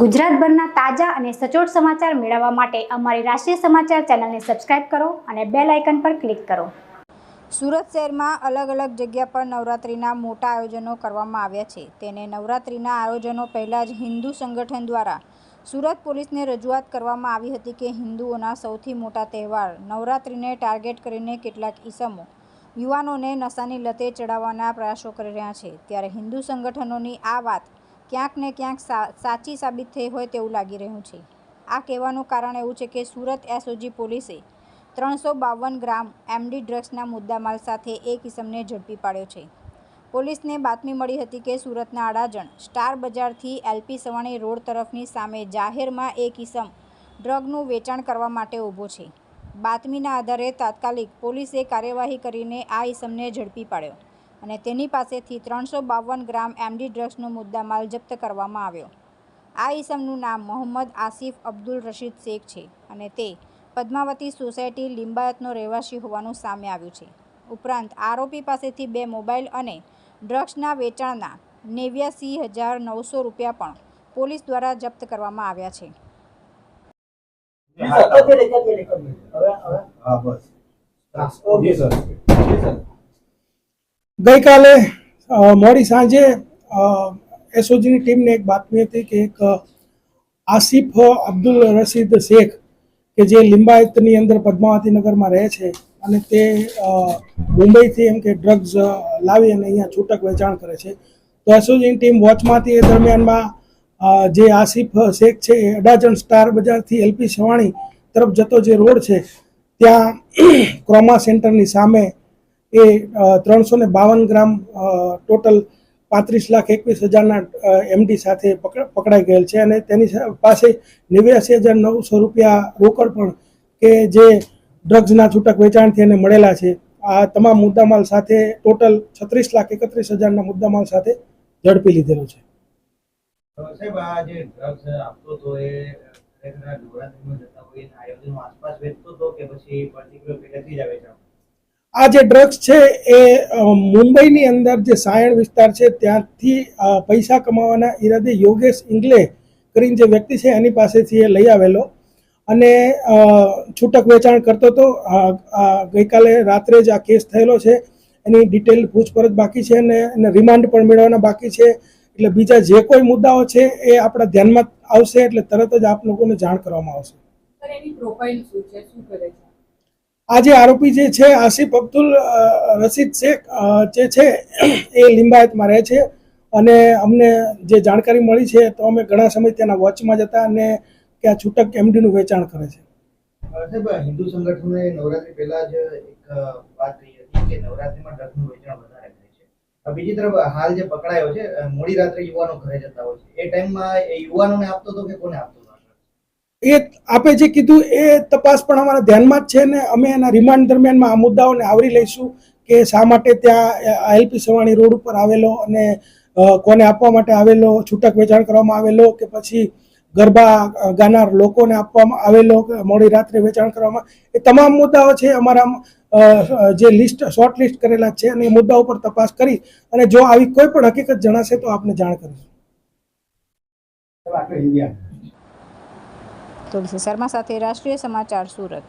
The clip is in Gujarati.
ગુજરાતભરના તાજા અને સચોટ સમાચાર મેળવવા માટે અમારી રાષ્ટ્રીય સમાચાર ચેનલને સબસ્ક્રાઇબ કરો અને બેલ આઇકન પર ક્લિક કરો। સુરત શહેરમાં અલગ અલગ જગ્યા પર નવરાત્રિના મોટા આયોજનો કરવામાં આવ્યા છે। તેને નવરાત્રિના આયોજનો પહેલાં જ હિન્દુ સંગઠન દ્વારા સુરત પોલીસને રજૂઆત કરવામાં આવી હતી કે હિન્દુઓના સૌથી મોટા તહેવાર નવરાત્રિને ટાર્ગેટ કરીને કેટલાક ઈસમો યુવાનોને નશાની લતે ચડાવવાના પ્રયાસો કરી રહ્યા છે। ત્યારે હિન્દુ સંગઠનોની આ વાત ક્યાંક ને ક્યાંક સાચી સાબિત થઈ હોય તેવું લાગી રહ્યું છે। આ કહેવાનું કારણ એવું છે કે સુરત એસઓજી પોલીસે 352 ગ્રામ એમડી ડ્રગ્સના મુદ્દામાલ સાથે એક ઈસમને ઝડપી પાડ્યો છે। પોલીસને બાતમી મળી હતી કે સુરતના અડાજણ સ્ટાર બજારથી એલપી સવાણી રોડ તરફની સામે જાહેરમાં એક ઈસમ ડ્રગનું વેચાણ કરવા માટે ઊભો છે। બાતમીના આધારે તાત્કાલિક પોલીસે કાર્યવાહી કરીને આ ઈસમને ઝડપી પાડ્યો અને તેની પાસેથી 352 ગ્રામ એમડી ડ્રગ્સનો મુદ્દામાલ જપ્ત કરવામાં આવ્યો। આ ઈસમનું નામ મોહમ્મદ આસિફ અબ્દુલ રશીદ શેખ છે અને તે પદ્માવતી સોસાયટી લિંબાયતનો રહેવાસી હોવાનું સામે આવ્યું છે। ઉપરાંત આરોપી પાસેથી 2 મોબાઈલ અને ડ્રગ્સના વેચાણના 89,900 રૂપિયા પણ પોલીસ દ્વારા જપ્ત કરવામાં આવ્યા છે। ગઈકાલે મોડી સાંજે એસઓજીની ટીમને એક બાતમી હતી કે એક આસિફ અબ્દુલ રશીદ શેખ કે જે લિંબાયતની અંદર પદ્માવતી નગરમાં રહે છે અને તે મુંબઈથી એમ કે ડ્રગ્સ લાવી અને અહીંયા છૂટક વેચાણ કરે છે। તો એસઓજીની ટીમ વોચમાંથી એ દરમિયાનમાં જે આસિફ શેખ છે એ અડાજણ સ્ટાર બજારથી એલપી સવાણી તરફ જતો જે રોડ છે ત્યાં ક્રોમા સેન્ટરની સામે એ 352 ગ્રામ ટોટલ 35,21,000 એમડી સાથે પકડાઈ ગયેલ છે અને તેની પાસે 89,900 રૂપિયા રોકડ પણ કે જે ડ્રગ્સના છૂટક વેચાણથી એને મળેલા છે। આ તમામ મુદ્દામાલ સાથે ટોટલ 36,31,000ના મુદ્દામાલ સાથે ઝડપી લીધેલો છે। સાહેબ, આ જે ડ્રગ્સ આપતો હતો એ નવરાત્રીમાં જતા હોય આયોજનો આસપાસ વેચતો હતો કે પછી પર્ટિક્યુલર પેલેથી જ આવે છે? આ જે ડ્રગ્સ છે એ મુંબઈની અંદર જે સાયણ વિસ્તાર છે ત્યાંથી પૈસા કમાવાના ઈરાદે યોગેશ ઇંગલે કરીને જે વ્યક્તિ છે એની પાસેથી એ લઈ આવેલો અને છૂટક વેચાણ કરતો હતો। ગઈકાલે રાત્રે જ આ કેસ થયેલો છે, એની ડિટેલ પૂછપરછ બાકી છે અને એને રિમાન્ડ પણ મેળવવાના બાકી છે। એટલે બીજા જે કોઈ મુદ્દાઓ છે એ આપણા ધ્યાનમાં આવશે એટલે તરત જ આપ લોકોને જાણ કરવામાં આવશે। એની પ્રોફાઇલ શું છે, શું કરે છે? આ જે આરોપી જે છે આસિફ અબ્દુલ રશીદ શેખ જે છે એ લિંબાયતમાં રહે છે અને અમને જે જાણકારી મળી છે તો અમે ઘણા સમય તેના વોચમાં જ હતા અને કે આ છૂટક એમડીનું વેચાણ કરે છે। સાહેબ, હિન્દુ સંગઠનોએ નવરાત્રી પહેલા જ એક વાત કહી હતી કે નવરાત્રીમાં ડ્રગ્સનું વેચાણ વધારે થાય છે। બીજી તરફ હાલ જે પકડાયો છે મોડી રાત્રે યુવાનો ઘરે જતા હોય છે, એ ટાઈમમાં એ યુવાનોને આપતો હતો કે કોને આપતો? એ આપે જે કીધું એ તપાસ પણ અમારા ધ્યાનમાં જ છે ને અમે એના રિમાન્ડ દરમિયાનમાં આ મુદ્દાઓને આવરી લઈશું કે શા માટે ત્યાં એલપી સવાણી રોડ ઉપર આવેલો અને કોને આપવા માટે આવેલો, છૂટક વેચાણ કરવામાં આવેલો કે પછી ગરબા ગાનાર લોકોને આપવામાં આવેલો કે મોડી રાત્રે વેચાણ કરવામાં, એ તમામ મુદ્દાઓ છે અમારા જે લિસ્ટ શોર્ટ લિસ્ટ કરેલા છે અને એ મુદ્દા ઉપર તપાસ કરી અને જો આવી કોઈ પણ હકીકત જણાશે તો આપને જાણ કરીશું। તુલસી શર્મા સાથે રાષ્ટ્રીય સમાચાર સુરત।